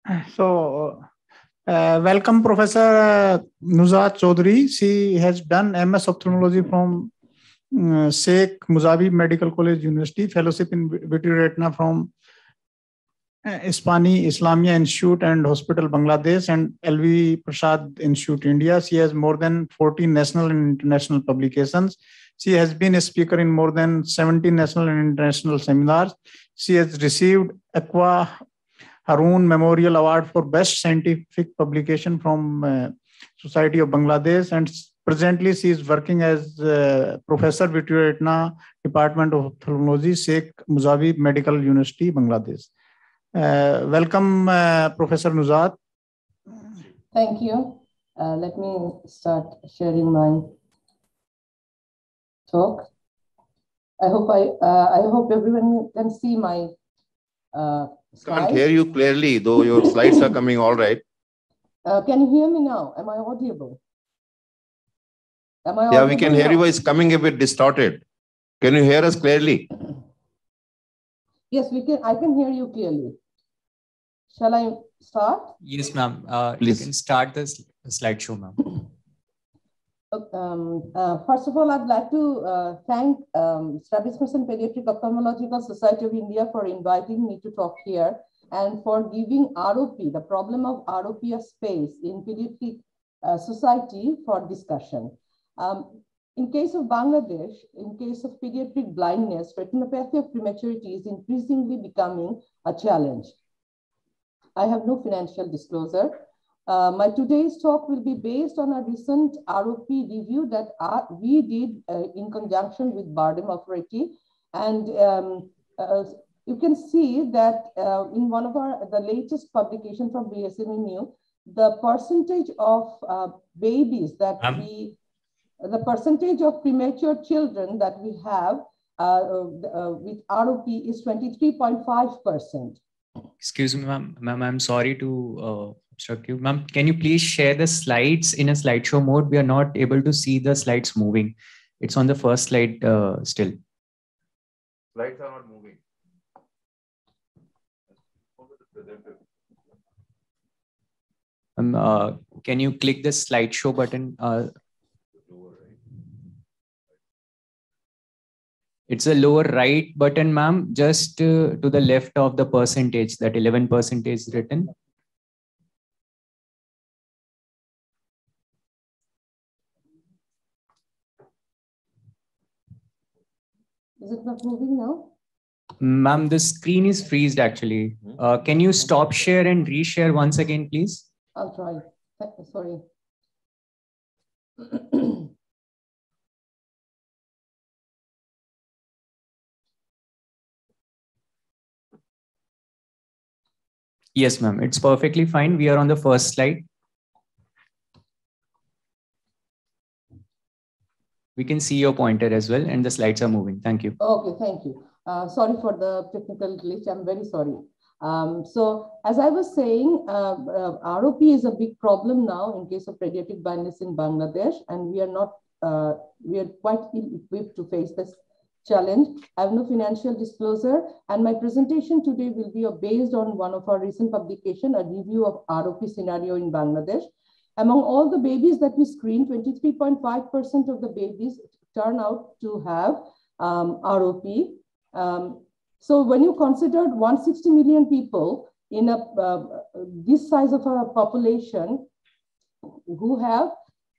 So, welcome, Professor Nuzhat Chaudhary. She has done MS Ophthalmology from Sheikh Muzabi Medical College University, fellowship in Vitreoretina from Ispani Islamia Institute and Hospital Bangladesh and LV Prasad Institute India. She has more than 14 national and international publications. She has been a speaker in more than 70 national and international seminars. She has received Aqua Haroon Memorial Award for Best Scientific Publication from Society of Bangladesh, and presently she is working as Professor Vitreoretina Department of Ophthalmology, Sheikh Muzabi Medical University, Bangladesh. Welcome, Professor Nuzhat. Thank you. Let me start sharing my talk. I hope everyone can see my slides. Can't hear you clearly, though your slides are coming all right. Can you hear me now? Am I audible? Yeah, we can hear you, but it's coming a bit distorted. Can you hear us clearly? Yes, we can. I can hear you clearly. Shall I start? Yes, ma'am. Please. You can start the slideshow, ma'am. First of all, I'd like to thank Establishment Pediatric Ophthalmological Society of India for inviting me to talk here and for giving ROP, the problem of ROP, a space in pediatric society for discussion. In case of Bangladesh, in case of pediatric blindness, retinopathy of prematurity is increasingly becoming a challenge. I have no financial disclosure. My today's talk will be based on a recent ROP review that we did in conjunction with Bardem Authority. And you can see that in one of the latest publication from BSMNU, the percentage of babies that the percentage of premature children that we have with ROP is 23.5%. Excuse me, ma'am. Ma'am, I'm sorry to obstruct you. Ma'am, can you please share the slides in a slideshow mode? We are not able to see the slides moving. It's on the first slide still. Slides are not moving. Can you click the slideshow button? It's a lower right button, ma'am, just to the left of the percentage, that 11% is written. Is it not moving now? Ma'am, the screen is freezed actually. Can you stop share and reshare once again, please? I'll try. Sorry. Yes, ma'am. It's perfectly fine. We are on the first slide. We can see your pointer as well, and the slides are moving. Thank you. Okay, thank you. Sorry for the technical glitch. I'm very sorry. So as I was saying, ROP is a big problem now in case of pediatric blindness in Bangladesh, and we are quite ill-equipped to face this challenge. I have no financial disclosure, and my presentation today will be based on one of our recent publication, a review of ROP scenario in Bangladesh. Among all the babies that we screened, 23.5% of the babies turn out to have ROP. So when you considered 160 million people in this size of a population who have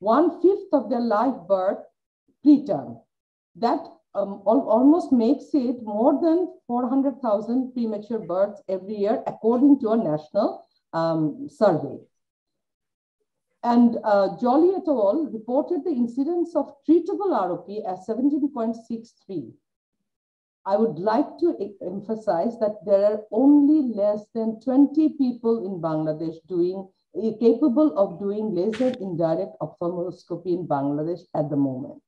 1/5 of their life birth preterm, that almost makes it more than 400,000 premature births every year, according to a national survey. And Jolly et al. Reported the incidence of treatable ROP as 17.63. I would like to emphasize that there are only less than 20 people in Bangladesh capable of doing laser indirect ophthalmoscopy in Bangladesh at the moment.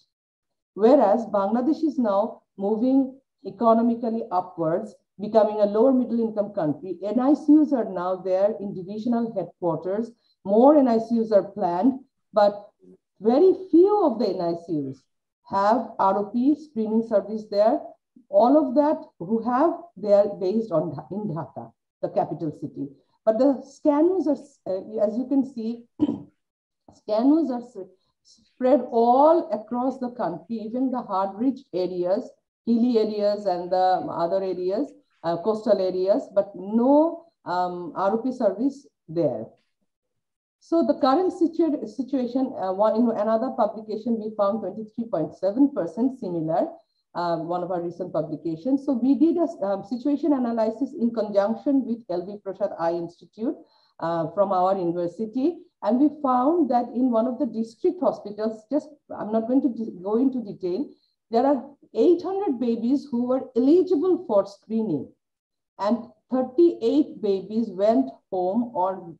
Whereas Bangladesh is now moving economically upwards, becoming a lower middle income country. NICUs are now there in divisional headquarters. More NICUs are planned, but very few of the NICUs have ROP screening service there. All of that who have, they are based in Dhaka, the capital city. But the scanus are, as you can see, scanus are spread all across the country, even the hard-reached areas, hilly areas and the other areas, coastal areas, but no ROP service there. So the current situation, in another publication, we found 23.7% similar, one of our recent publications. So we did a situation analysis in conjunction with LV Prasad Eye Institute from our university. And we found that in one of the district hospitals, I'm not going to go into detail, there are 800 babies who were eligible for screening, and 38 babies went home or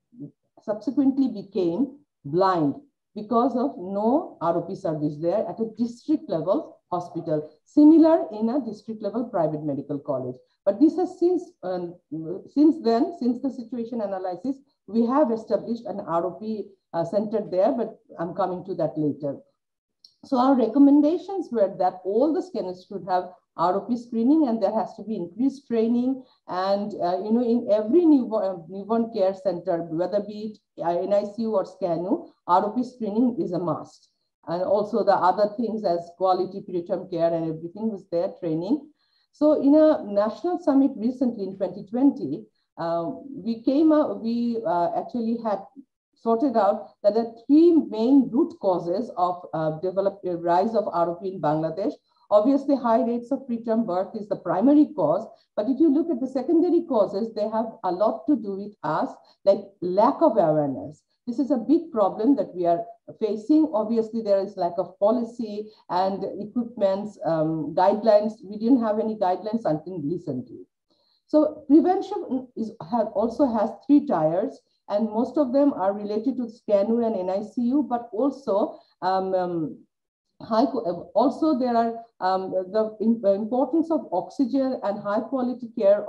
subsequently became blind because of no ROP service there at a district level hospital, similar in a district level private medical college. But this has since the situation analysis, we have established an ROP center there, but I'm coming to that later. So our recommendations were that all the scanners should have ROP screening, and there has to be increased training. And in every newborn care center, whether be it NICU or SCANU, ROP screening is a must. And also the other things as quality preterm care and everything was there, training. So in a national summit recently in 2020, we actually had sorted out that there are three main root causes of rise of ROP in Bangladesh. Obviously, high rates of preterm birth is the primary cause, but if you look at the secondary causes, they have a lot to do with us, like lack of awareness. This is a big problem that we are facing. Obviously, there is lack of policy and equipments, guidelines. We didn't have any guidelines until recently. So prevention also has three tiers, and most of them are related to SCANU and NICU, but also there are the importance of oxygen and high quality care.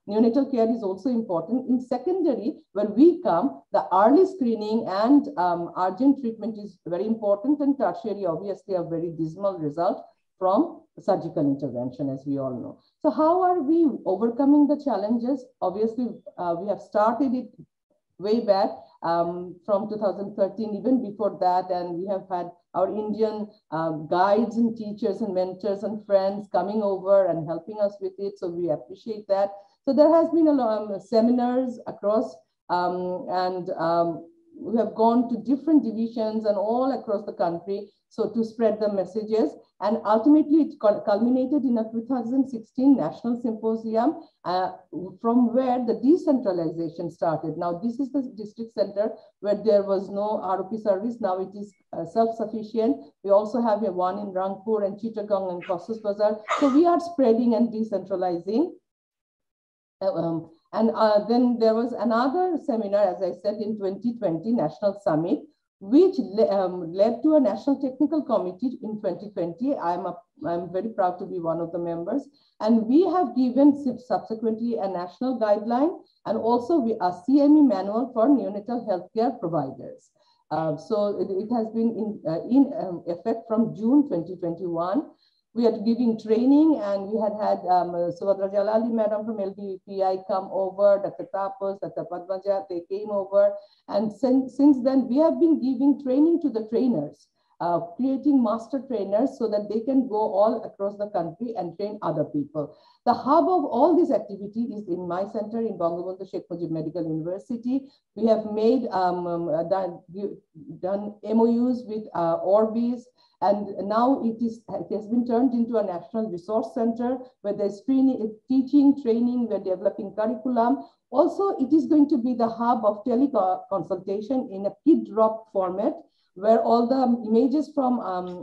Neonatal care is also important. In secondary, when we come, the early screening and urgent treatment is very important, and tertiary, obviously, a very dismal result from surgical intervention, as we all know. So how are we overcoming the challenges? Obviously, we have started it way back from 2013, even before that, and we have had our Indian guides and teachers and mentors and friends coming over and helping us with it. So we appreciate that. So there has been a lot of seminars across, and we have gone to different divisions and all across the country, so to spread the messages. And ultimately, it culminated in a 2016 National Symposium, from where the decentralization started. Now, this is the district center where there was no ROP service. Now it is self-sufficient. We also have one in Rangpur and Chittagong and Cox's Bazar. So we are spreading and decentralizing. Then there was another seminar, as I said, in 2020 National Summit, which led to a National Technical Committee in 2020. I'm very proud to be one of the members. And we have given subsequently a national guideline and also a CME manual for neonatal healthcare providers. So it has been in effect from June 2021. We are giving training, and we had Subhadra Jalali madam from LVPI come over, Dr. Tapas, Dr. Padmaja, they came over. And since then, we have been giving training to the trainers, creating master trainers so that they can go all across the country and train other people. The hub of all this activity is in my center in Bangabandhu Sheikh Mujib Medical University. We have made done MOUs with Orbis, and now it has been turned into a national resource center where there's teaching, training, we're developing curriculum. Also, it is going to be the hub of teleconsultation in a kid drop format, where all the images from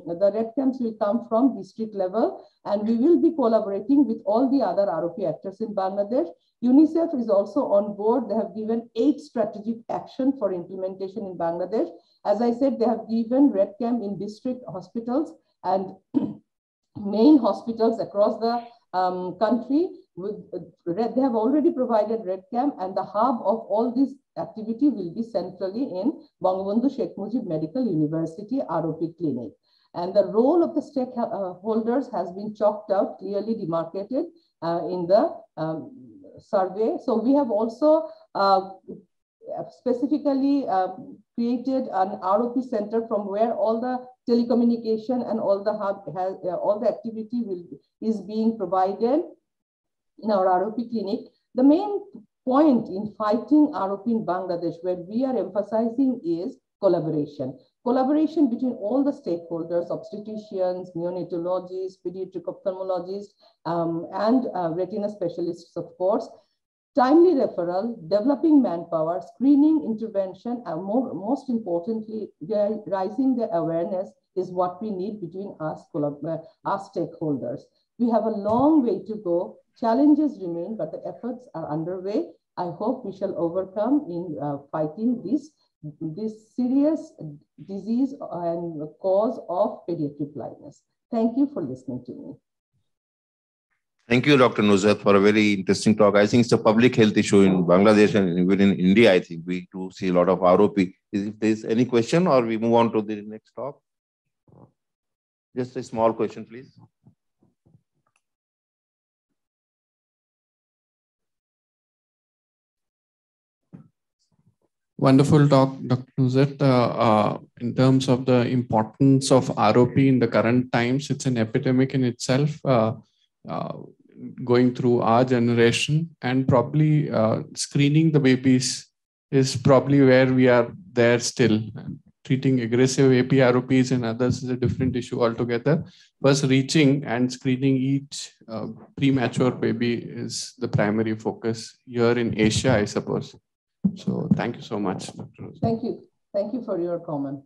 the red camps will come from district level, and we will be collaborating with all the other ROP actors in Bangladesh. UNICEF is also on board. They have given 8 strategic action for implementation in Bangladesh. As I said, they have given red camp in district hospitals and main hospitals across the country. They have already provided red camp, and the hub of all this activity will be centrally in Bangabandhu Sheikh Mujib Medical University ROP clinic. And the role of the stakeholders has been chalked out, clearly demarcated in the survey. So we have also specifically created an ROP center from where all the telecommunication and all the all the activity is being provided in our ROP clinic. The main point in fighting ROP in Bangladesh, where we are emphasizing, is collaboration. Collaboration between all the stakeholders, obstetricians, neonatologists, pediatric ophthalmologists, and retina specialists, of course. Timely referral, developing manpower, screening, intervention, and most importantly, raising the awareness is what we need between us stakeholders. We have a long way to go. Challenges remain, but the efforts are underway. I hope we shall overcome in fighting this serious disease and cause of pediatric blindness. Thank you for listening to me. Thank you, Dr. Nusrat, for a very interesting talk. I think it's a public health issue in Bangladesh and even in India. I think we do see a lot of ROP. If there's any question, or we move on to the next talk. Just a small question, please. Wonderful talk, Dr. Nusrat. In terms of the importance of ROP in the current times, it's an epidemic in itself. Going through our generation, and probably screening the babies is probably where we are there still. Treating aggressive AP-ROPs and others is a different issue altogether. First, reaching and screening each premature baby is the primary focus here in Asia, I suppose. So thank you so much, Dr. Nusrat. Thank you. Thank you for your comments.